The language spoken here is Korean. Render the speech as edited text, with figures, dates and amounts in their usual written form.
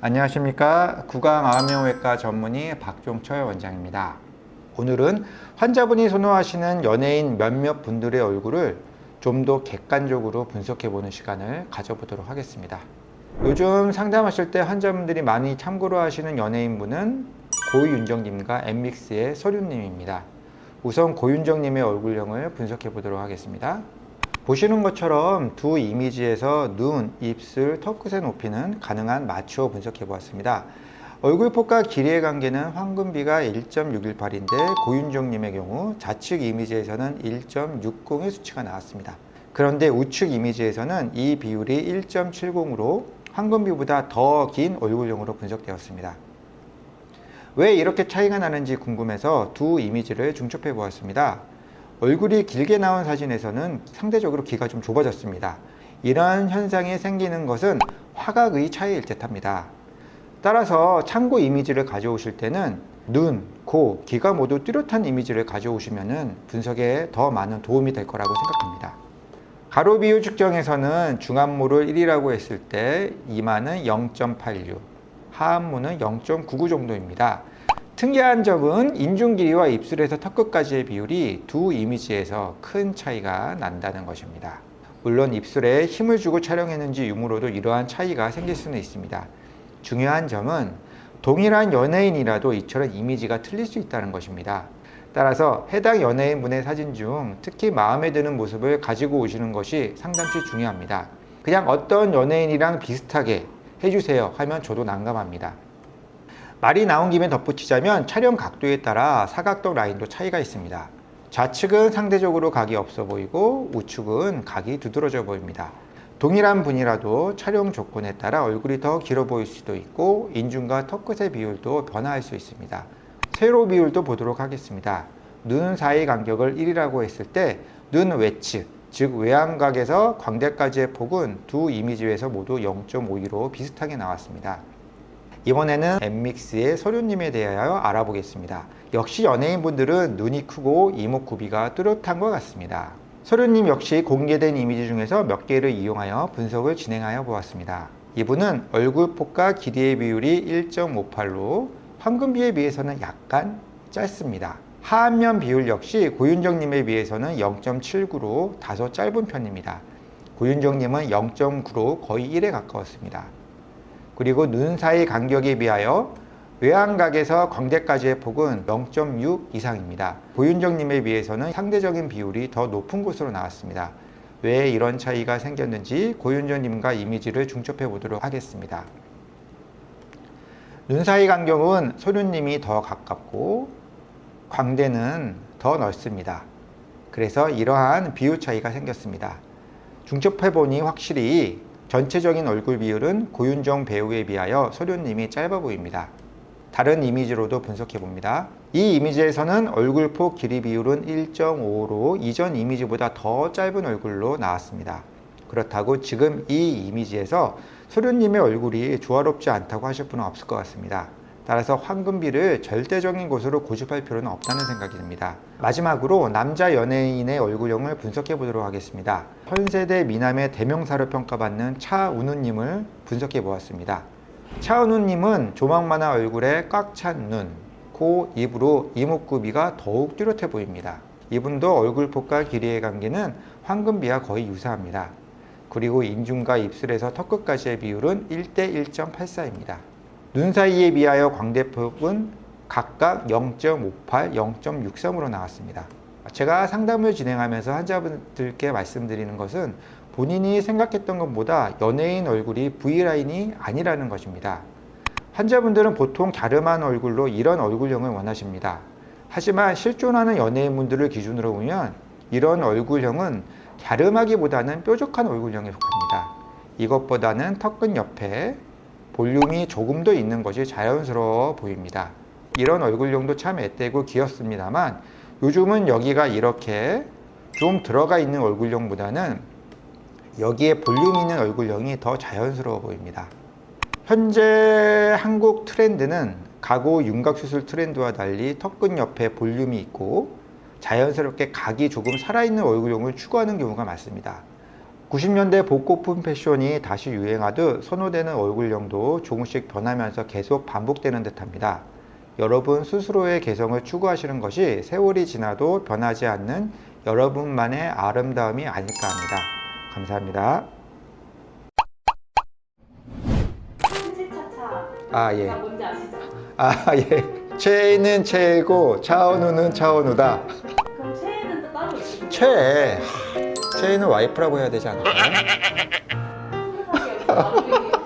안녕하십니까. 구강암명외과 전문의 박종철 원장입니다. 오늘은 환자분이 선호하시는 연예인 몇몇 분들의 얼굴을 좀 더 객관적으로 분석해보는 시간을 가져보도록 하겠습니다. 요즘 상담하실 때 환자분들이 많이 참고로 하시는 연예인분은 고윤정님과 엠믹스의 소륜님입니다. 우선 고윤정님의 얼굴형을 분석해보도록 하겠습니다. 보시는 것처럼 두 이미지에서 눈, 입술, 턱끝의 높이는 가능한 맞추어 분석해 보았습니다. 얼굴폭과 길이의 관계는 황금비가 1.618인데 고윤정님의 경우 좌측 이미지에서는 1.60의 수치가 나왔습니다. 그런데 우측 이미지에서는 이 비율이 1.70으로 황금비보다 더 긴 얼굴형으로 분석되었습니다. 왜 이렇게 차이가 나는지 궁금해서 두 이미지를 중첩해 보았습니다. 얼굴이 길게 나온 사진에서는 상대적으로 귀가 좀 좁아졌습니다. 이러한 현상이 생기는 것은 화각의 차이일 듯합니다. 따라서 참고 이미지를 가져오실 때는 눈, 코, 귀가 모두 뚜렷한 이미지를 가져오시면 분석에 더 많은 도움이 될 거라고 생각합니다. 가로 비율 측정에서는 중안모를 1이라고 했을 때 이마는 0.86, 하안모는 0.99 정도입니다. 특이한 점은 인중 길이와 입술에서 턱끝까지의 비율이 두 이미지에서 큰 차이가 난다는 것입니다. 물론 입술에 힘을 주고 촬영했는지 유무로도 이러한 차이가 생길 수는 있습니다. 중요한 점은 동일한 연예인이라도 이처럼 이미지가 틀릴 수 있다는 것입니다. 따라서 해당 연예인분의 사진 중 특히 마음에 드는 모습을 가지고 오시는 것이 상담시 중요합니다. 그냥 어떤 연예인이랑 비슷하게 해주세요 하면 저도 난감합니다. 말이 나온 김에 덧붙이자면 촬영 각도에 따라 사각도 라인도 차이가 있습니다. 좌측은 상대적으로 각이 없어 보이고 우측은 각이 두드러져 보입니다. 동일한 분이라도 촬영 조건에 따라 얼굴이 더 길어 보일 수도 있고 인중과 턱끝의 비율도 변화할 수 있습니다. 세로 비율도 보도록 하겠습니다. 눈 사이 간격을 1이라고 했을 때 눈 외측, 즉 외안각에서 광대까지의 폭은 두 이미지에서 모두 0.52로 비슷하게 나왔습니다. 이번에는 엠믹스의 소륜님에 대하여 알아보겠습니다. 역시 연예인분들은 눈이 크고 이목구비가 뚜렷한 것 같습니다. 소륜님 역시 공개된 이미지 중에서 몇 개를 이용하여 분석을 진행하여 보았습니다. 이분은 얼굴폭과 길이의 비율이 1.58로 황금비에 비해서는 약간 짧습니다. 하안면 비율 역시 고윤정님에 비해서는 0.79로 다소 짧은 편입니다. 고윤정님은 0.9로 거의 1에 가까웠습니다. 그리고 눈 사이 간격에 비하여 외안각에서 광대까지의 폭은 0.6 이상입니다. 고윤정님에 비해서는 상대적인 비율이 더 높은 곳으로 나왔습니다. 왜 이런 차이가 생겼는지 고윤정님과 이미지를 중첩해 보도록 하겠습니다. 눈 사이 간격은 소륜님이 더 가깝고 광대는 더 넓습니다. 그래서 이러한 비율 차이가 생겼습니다. 중첩해 보니 확실히 전체적인 얼굴 비율은 고윤정 배우에 비하여 소륜님이 짧아 보입니다. 다른 이미지로도 분석해 봅니다. 이 이미지에서는 얼굴폭 길이 비율은 1.5로 이전 이미지보다 더 짧은 얼굴로 나왔습니다. 그렇다고 지금 이 이미지에서 소륜님의 얼굴이 조화롭지 않다고 하실 분은 없을 것 같습니다. 따라서 황금비를 절대적인 것으로 고집할 필요는 없다는 생각이 듭니다. 마지막으로 남자 연예인의 얼굴형을 분석해 보도록 하겠습니다. 현세대 미남의 대명사로 평가받는 차은우님을 분석해 보았습니다. 차은우님은 조망만한 얼굴에 꽉 찬 눈, 코, 입으로 이목구비가 더욱 뚜렷해 보입니다. 이분도 얼굴폭과 길이의 관계는 황금비와 거의 유사합니다. 그리고 인중과 입술에서 턱끝까지의 비율은 1대 1.84입니다. 눈 사이에 비하여 광대폭은 각각 0.58, 0.63으로 나왔습니다. 제가 상담을 진행하면서 환자분들께 말씀드리는 것은 본인이 생각했던 것보다 연예인 얼굴이 V라인이 아니라는 것입니다. 환자분들은 보통 갸름한 얼굴로 이런 얼굴형을 원하십니다. 하지만 실존하는 연예인분들을 기준으로 보면 이런 얼굴형은 갸름하기보다는 뾰족한 얼굴형에 속합니다. 이것보다는 턱끝 옆에 볼륨이 조금 더 있는 것이 자연스러워 보입니다. 이런 얼굴형도 참 애되고 귀엽습니다만 요즘은 여기가 이렇게 좀 들어가 있는 얼굴형보다는 여기에 볼륨 있는 얼굴형이 더 자연스러워 보입니다. 현재 한국 트렌드는 가고 윤곽수술 트렌드와 달리 턱끝 옆에 볼륨이 있고 자연스럽게 각이 조금 살아있는 얼굴형을 추구하는 경우가 많습니다. 90년대 복고풍 패션이 다시 유행하듯 선호되는 얼굴형도 조금씩 변하면서 계속 반복되는 듯합니다. 여러분 스스로의 개성을 추구하시는 것이 세월이 지나도 변하지 않는 여러분만의 아름다움이 아닐까 합니다. 감사합니다. 치치차차. 아, 예. 뭔지 아시죠? 아, 예. 최애는 최애고 차은우는 차은우다. 그럼 최애는 또 따로 있어요? 최애. 최애는 와이프라고 해야 되지 않을까요? 나중에